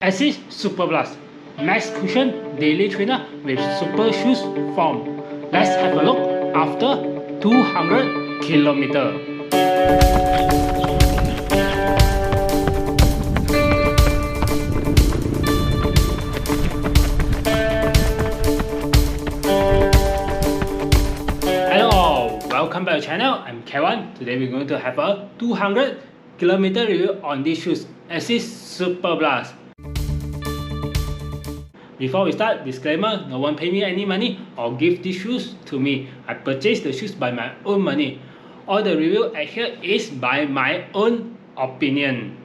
Asics SuperBlast Max Cushion Daily Trainer with Super Shoes Form. Let's have a look after 200 kilometers. Hello all, welcome back to the channel. I'm Kevin. Today we're going to have a 200 kilometer review on these shoes, Asics SuperBlast. Before we start, disclaimer, no one pay me any money or give these shoes to me. I purchased the shoes by my own money. All the review at here is by my own opinion.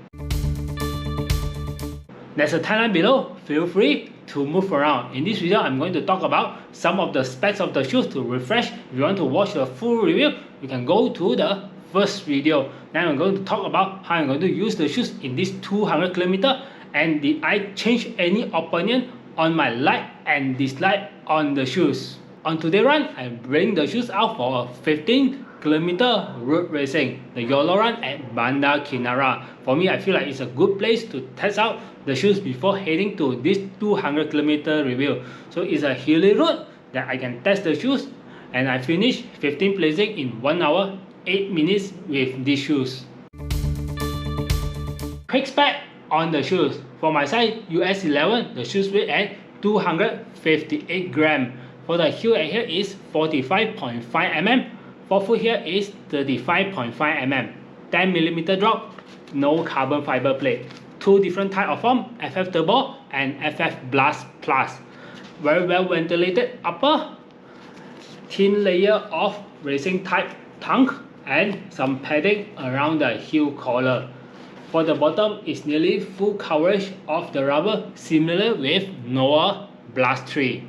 There's a timeline below, feel free to move around. In this video, I'm going to talk about some of the specs of the shoes to refresh. If you want to watch the full review, you can go to the first video. Then I'm going to talk about how I'm going to use the shoes in this 200 kilometer, and did I change any opinion on my like and dislike on the shoes. On today's run, I bring the shoes out for a 15 kilometer road racing, the YOLO run at Bandar Kinara. For me, I feel like it's a good place to test out the shoes before heading to this 200 kilometer review. So it's a hilly road that I can test the shoes, and I finished 15 placing in 1 hour 8 minutes with these shoes. Quick spec on the shoes. For my size US 11, the shoes weigh at 258 grams. For the heel at here is 45.5 mm. Forefoot here is 35.5 mm. 10 mm drop, no carbon fiber plate. Two different type of form, FF Turbo and FF Blast Plus. Very well ventilated upper, thin layer of racing type tongue, and some padding around the heel collar. For the bottom is nearly full coverage of the rubber, similar with Noah Blast 3.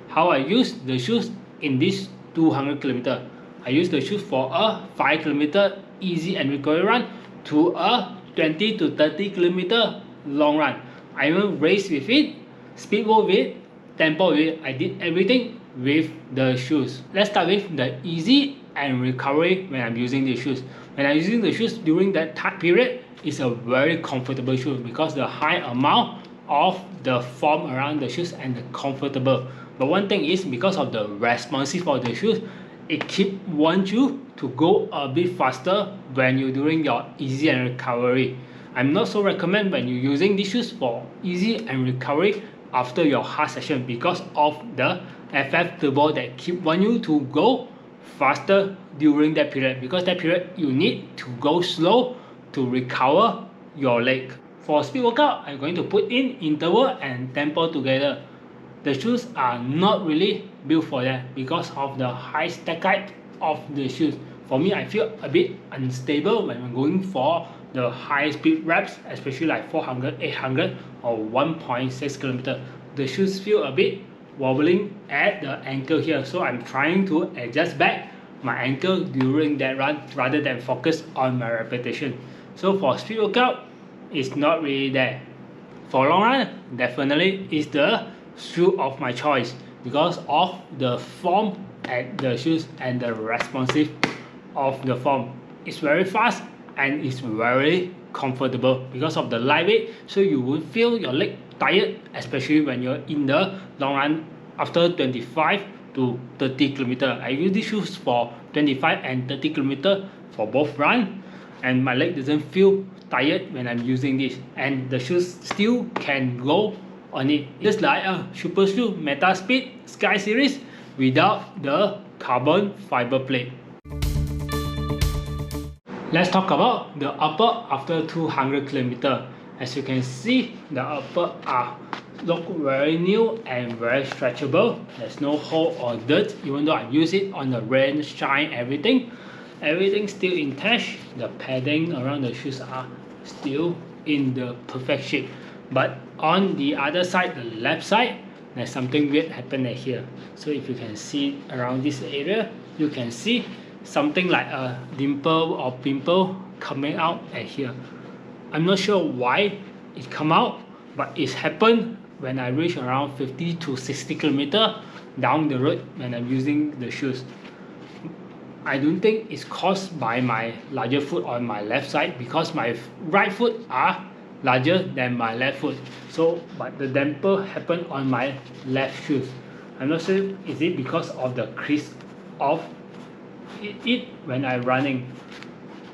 How I use the shoes in this 200 km. I use the shoes for a 5 km easy and recovery run to a 20 to 30 km long run. I even race with it, speedboat with it, tempo with it. I did everything with the shoes. Let's start with the easy and recovery when I'm using the shoes. When I'm using the shoes during that time period, it's a very comfortable shoe because the high amount of the foam around the shoes and the comfortable. But one thing is, because of the responsive of the shoes, it wants you to go a bit faster when you're doing your easy and recovery. I'm not so recommend when you're using these shoes for easy and recovery after your hard session because of the FF Turbo that want you to go faster during that period, because that period you need to go slow to recover your leg. For speed workout, I'm going to put in interval and tempo together. The shoes are not really built for that because of the high stack height of the shoes. For me, I feel a bit unstable when I'm going for the high speed reps, especially like 400, 800 or 1.6 km. The shoes feel a bit wobbling at the ankle here, so I'm trying to adjust back my ankle during that run rather than focus on my repetition. So for speed workout, it's not really there. For long run, definitely is the shoe of my choice because of the form at the shoes and the responsive of the form. It's very fast and it's very comfortable because of the lightweight, so you won't feel your leg tired, especially when you're in the long run after 25 to 30 km. I use these shoes for 25 and 30 km for both run, and my leg doesn't feel tired when I'm using this, and the shoes still can go on it. Just like a Super Shoe Meta Speed Sky Series without the carbon fiber plate. Let's talk about the upper after 200 km. As you can see, the upper look very new and very stretchable. There's no hole or dirt, even though I use it on the rain, shine, everything still intact. The padding around the shoes are still in the perfect shape. But on the other side, the left side, there's something weird happened here. So if you can see around this area, you can see something like a dimple or pimple coming out at here. I'm not sure why it come out, but it's happened when I reach around 50 to 60 km down the road when I'm using the shoes. I don't think it's caused by my larger foot on my left side because my right foot are larger than my left foot. So, but the damper happened on my left shoes. I'm not sure is it because of the crease of it when I'm running.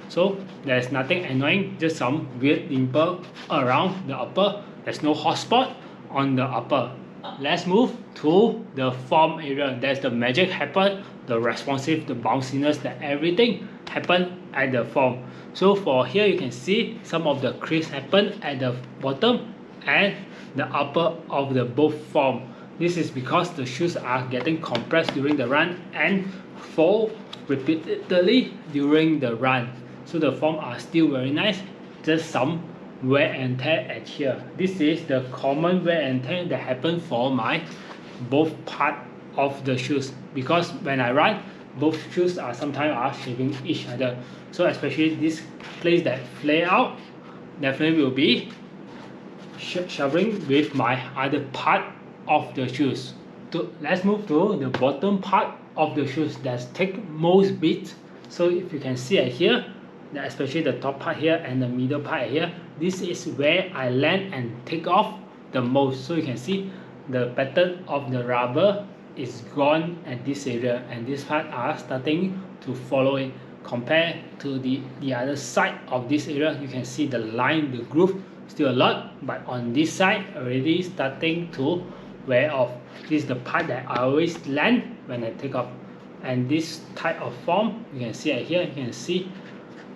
So there's nothing annoying, just some weird dimple around the upper. There's no hot spot on the upper. Let's move to the form area. There's the magic happen, the responsive, the bounciness, that everything happen at the form. So for here you can see some of the crease happen at the bottom and the upper of the both form. This is because the shoes are getting compressed during the run and fold repeatedly during the run. So the form are still very nice, just some wear and tear at here. This is the common wear and tear that happen for my both part of the shoes, because when I run, both shoes are sometimes shaving each other. So especially this place that flare out definitely will be shoving with my other part of the shoes. Let's move to the bottom part of the shoes that take most beat. So if you can see here, especially the top part here and the middle part here, this is where I land and take off the most. So you can see the pattern of the rubber is gone at this area, and this part are starting to follow it. Compared to the other side of this area, you can see the line, the groove still a lot, but on this side already starting to wear off. This is the part that I always land when I take off. And this type of form, you can see here, you can see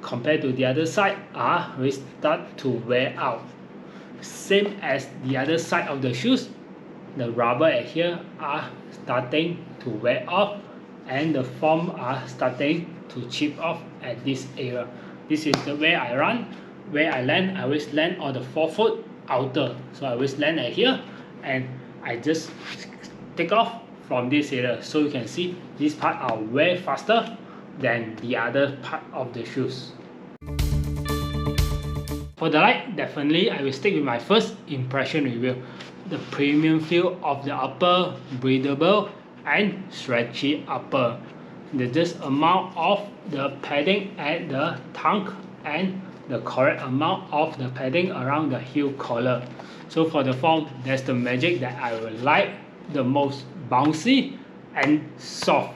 compared to the other side will start to wear out. Same as the other side of the shoes, the rubber at here are starting to wear off and the form are starting to chip off at this area. This is the way I run. Where I land, I always land on the forefoot outer. So I always land at here and I just take off from this area. So you can see this part are way faster than the other part of the shoes. For the light, definitely I will stick with my first impression review. The premium feel of the upper, breathable and stretchy upper. The just amount of the padding at the tongue and the correct amount of the padding around the heel collar. So for the form, that's the magic that I will like the most, bouncy and soft.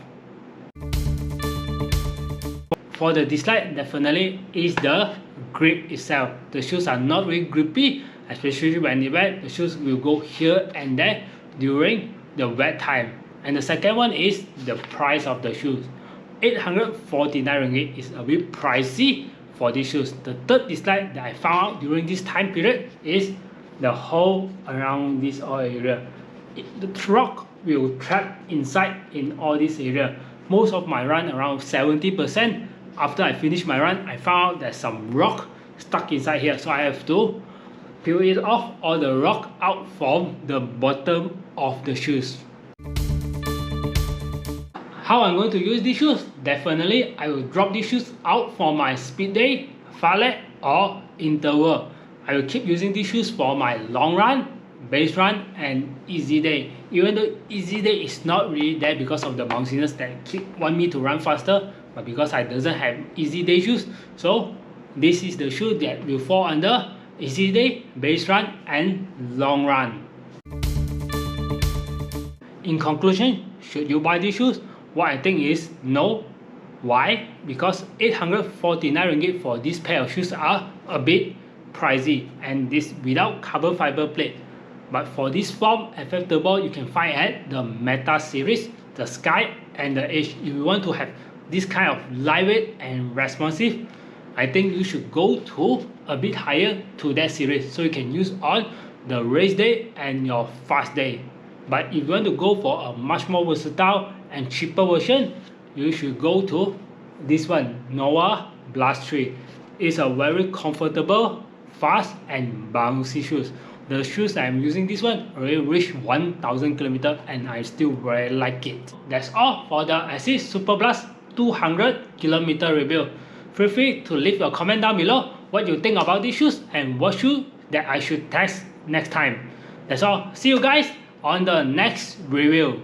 For the dislike, definitely is the grip itself. The shoes are not really grippy, especially when you wet. The shoes will go here and there during the wet time. And the second one is the price of the shoes. 849 ringgit is a bit pricey for these shoes. The third dislike that I found out during this time period is the hole around this all area. The rock will trap inside in all this area. Most of my run, around 70%, after I finish my run, I found out there's some rock stuck inside here. So I have to peel it off, all the rock out from the bottom of the shoes. How I'm going to use these shoes? Definitely, I will drop these shoes out for my speed day, fartlek or interval. I will keep using these shoes for my long run, base run and easy day. Even though easy day is not really there because of the bounciness that want me to run faster, but because I doesn't have easy day shoes, so this is the shoe that will fall under easy day, base run and long run. In conclusion, should you buy these shoes? What I think is no. Why? Because 849 ringgit for this pair of shoes are a bit pricey, and this without carbon fiber plate. But for this form, affectable you can find at the Meta series, the Sky and the Edge. If you want to have this kind of lightweight and responsive, I think you should go to a bit higher to that series, so you can use on the race day and your fast day. But if you want to go for a much more versatile and cheaper version, you should go to this one, Noah Blast 3. It's a very comfortable, fast and bouncy shoes. The shoes I'm using, this one already reached 1000 km and I still very like it. That's all for the Asics SuperBlast 200 km review. Feel free to leave your comment down below what you think about these shoes and what shoe that I should test next time. That's all. See you guys on the next review.